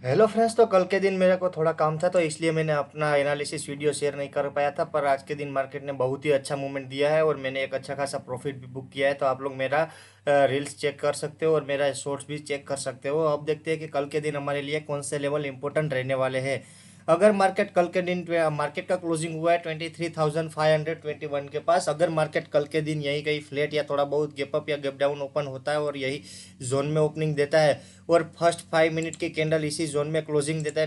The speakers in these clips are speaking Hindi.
Hello friends. तो कल के दिन मेरे को थोड़ा काम था तो इसलिए मैंने अपना एनालिसिस वीडियो शेयर नहीं कर पाया था। पर आज के दिन मार्केट ने बहुत ही अच्छा मूवमेंट दिया है और मैंने एक अच्छा खासा प्रॉफिट भी बुक किया है। तो आप लोग मेरा रील्स चेक कर सकते हो और मेरा शॉर्ट्स भी चेक कर सकते हो। अब देखते हैं कि कल के दिन हमारे लिए कौन से लेवल इंपॉर्टेंट रहने वाले हैं। अगर मार्केट कल के दिन मार्केट का क्लोजिंग हुआ है 23,521 के पास। अगर मार्केट कल के दिन यही कहीं फ्लैट या थोड़ा बहुत गैप अप या गैप डाउन ओपन होता है और यही जोन में ओपनिंग देता है और फर्स्ट 5 मिनट की कैंडल इसी जोन में क्लोजिंग देता है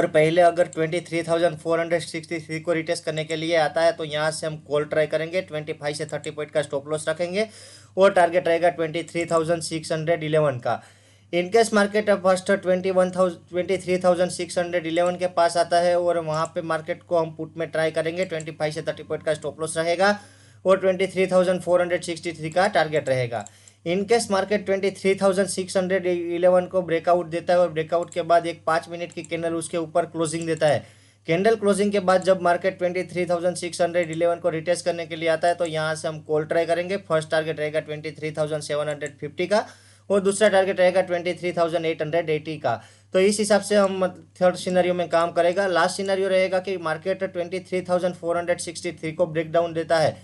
पहले अगर 23,463 को रिटेस्ट करने के लिए आता है तो यहाँ से हम कॉल ट्राई करेंगे। 25 से 30 पॉइंट का स्टॉप लॉस रखेंगे और टारगेट रहेगा 23,611 का। इनकेस मार्केट अब फर्स्ट 23,611 के पास आता है और वहाँ पे मार्केट को हम पुट में ट्राई करेंगे। 25 से 30 पॉइंट का स्टॉप लॉस रहेगा और 23,463 का टारगेट रहेगा। इनकेस मार्केट 23,611 को ब्रेकआउट देता है और ब्रेकआउट के बाद एक 5 मिनट की कैंडल उसके ऊपर क्लोजिंग देता है। कैंडल क्लोजिंग के बाद जब मार्केट 23,611 को रिटेस्ट करने के लिए आता है तो यहाँ से हम कॉल ट्राई करेंगे। फर्स्ट टारगेट रहेगा 23,750 का और दूसरा टारगेट रहेगा 23,880 का। तो इस हिसाब से हम थर्ड सिनेरियो में काम करेगा। लास्ट सिनेरियो रहेगा कि मार्केट 23,463 को ब्रेक डाउन देता है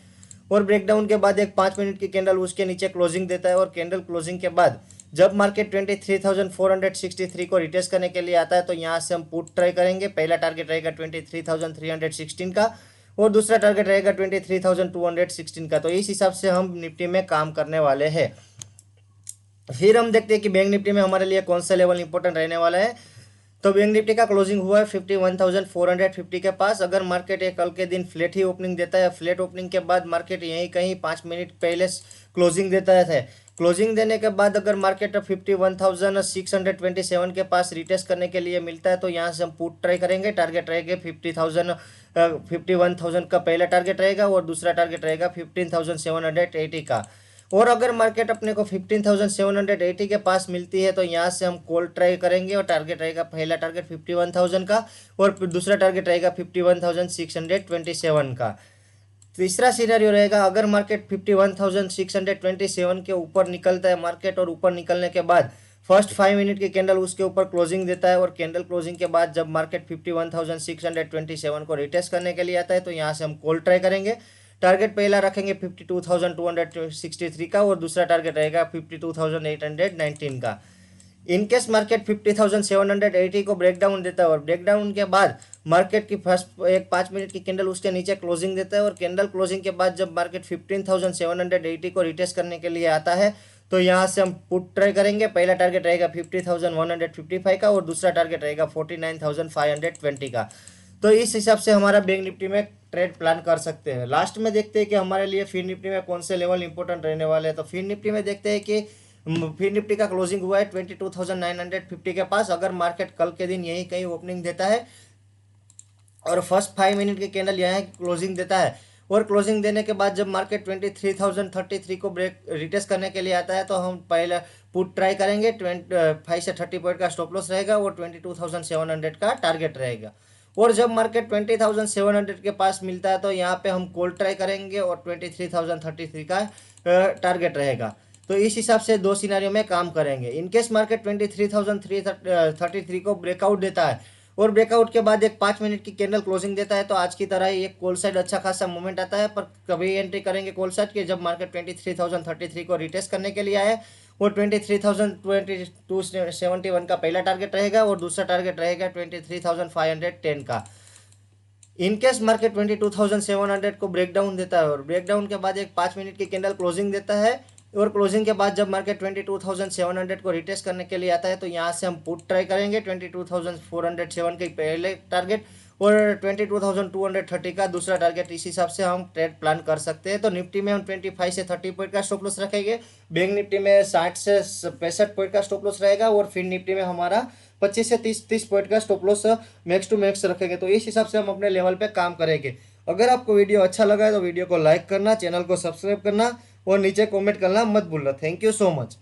और ब्रेकडाउन के बाद एक 5 मिनट की कैंडल उसके नीचे क्लोजिंग देता है और कैंडल क्लोजिंग के बाद जब मार्केट 23,463 को रिटेस्ट करने के लिए आता है तो यहाँ से हम पुट ट्राई करेंगे। पहला टारगेट रहेगा 23,316 का और दूसरा टारगेट रहेगा 23,216 का। तो इस हिसाब से हम निफ्टी में काम करने वाले हैं। फिर हम देखते हैं कि बैंक निफ्टी में हमारे लिए कौन सा लेवल इंपॉर्टेंट रहने वाला है। तो बैंक निफ्टी का क्लोजिंग हुआ है 51,450 के पास। अगर मार्केट एक कल के दिन फ्लैट ही ओपनिंग देता है, फ्लैट ओपनिंग के बाद मार्केट यहीं कहीं 5 मिनट पहले क्लोजिंग देता है। क्लोजिंग देने के बाद अगर मार्केट 51,627 के पास रिटेस्ट करने के लिए मिलता है तो यहाँ से हम पुट ट्राई करेंगे। टारगेट रहेगा 51,000 का पहला टारगेट रहेगा और दूसरा टारगेट रहेगा 15,780 का। और अगर मार्केट अपने को 15,780 के पास मिलती है तो यहाँ से हम कॉल ट्राई करेंगे और टारगेट रहेगा पहला टारगेट 51,000 का और दूसरा टारगेट रहेगा 51,627 का। तीसरा सिनेरियो रहेगा अगर मार्केट 51,627 के ऊपर निकलता है मार्केट और ऊपर निकलने के बाद फर्स्ट 5 मिनट की कैंडल उसके ऊपर क्लोजिंग देता है और कैंडल क्लोजिंग के बाद जब मार्केट 51,627 को रिटेस्ट करने के लिए आता है तो यहाँ से हम कॉल ट्राई करेंगे। टारगेट पहला रखेंगे 52,263 का और दूसरा टारगेट रहेगा 52,819 का। इनकेस मार्केट 50,780 को ब्रेकडाउन देता है और ब्रेकडाउन के बाद मार्केट की फर्स्ट एक 5 मिनट की कैंडल उसके नीचे क्लोजिंग देता है और कैंडल क्लोजिंग के बाद जब मार्केट 15,780 को रिटेस्ट करने के लिए आता है तो यहाँ से हम पुट ट्राई करेंगे। पहला टारगेट रहेगा 50,155 का और दूसरा टारगेट रहेगा 49,520 का। तो इस हिसाब से हमारा बैंक निफ्टी में ट्रेड प्लान कर सकते हैं। लास्ट में देखते हैं कि हमारे लिए फिर निफ्टी में कौन से लेवल इंपॉर्टेंट रहने वाले हैं। तो फिर निफ्टी में देखते हैं कि फिर निफ्टी का क्लोजिंग हुआ है 22,950 के पास। अगर मार्केट कल के दिन यही कहीं ओपनिंग देता है और फर्स्ट 5 मिनट की कैंडल यहाँ क्लोजिंग देता है और क्लोजिंग देने के बाद जब मार्केट 23,033 को ब्रेक रिटेस्ट करने के लिए आता है तो हम पहले पुट ट्राई करेंगे। 25 से 30 पॉइंट का स्टॉप लॉस रहेगा और 22,700 का टारगेट रहेगा। और जब मार्केट 20,700 के पास मिलता है तो यहाँ पे हम कॉल ट्राई करेंगे और 23,033 का टारगेट रहेगा। तो इस हिसाब से दो सिनारियों में काम करेंगे। इनकेस मार्केट 23,333 को ब्रेकआउट देता है और ब्रेकआउट के बाद एक 5 मिनट की कैंडल क्लोजिंग देता है तो आज की तरह ही एक कॉल साइड अच्छा खासा मूवमेंट आता है। पर कभी एंट्री करेंगे कॉल साइड के जब मार्केट 23,033 को रिटेस्ट करने के लिए आए और 23,271 का पहला टारगेट रहेगा और दूसरा टारगेट रहेगा 23,510 का। इनकेस मार्केट 22,700 को ब्रेकडाउन देता है और ब्रेकडाउन के बाद एक 5 मिनट की कैंडल क्लोजिंग देता है और क्लोजिंग के बाद जब मार्केट 22,700 को रिटेस्ट करने के लिए आता है तो यहाँ से हम पुट ट्राई करेंगे। 22,407 के पहले टारगेट और 22,230 का दूसरा टारगेट। इस हिसाब से हम ट्रेड प्लान कर सकते हैं। तो निफ्टी में हम 25 से 30 पॉइंट का स्टॉप लॉस रखेंगे। बैंक निफ्टी में 60 से 65 पॉइंट का स्टॉप लॉस रहेगा और फिर निफ्टी में हमारा 25 से 30 पॉइंट का stop loss max to max रखेंगे। तो इस हिसाब से हम अपने लेवल पे काम करेंगे। अगर आपको वीडियो अच्छा लगा है तो वीडियो को लाइक करना, चैनल को सब्सक्राइब करना और नीचे कमेंट करना मत भूलना। Thank you so much.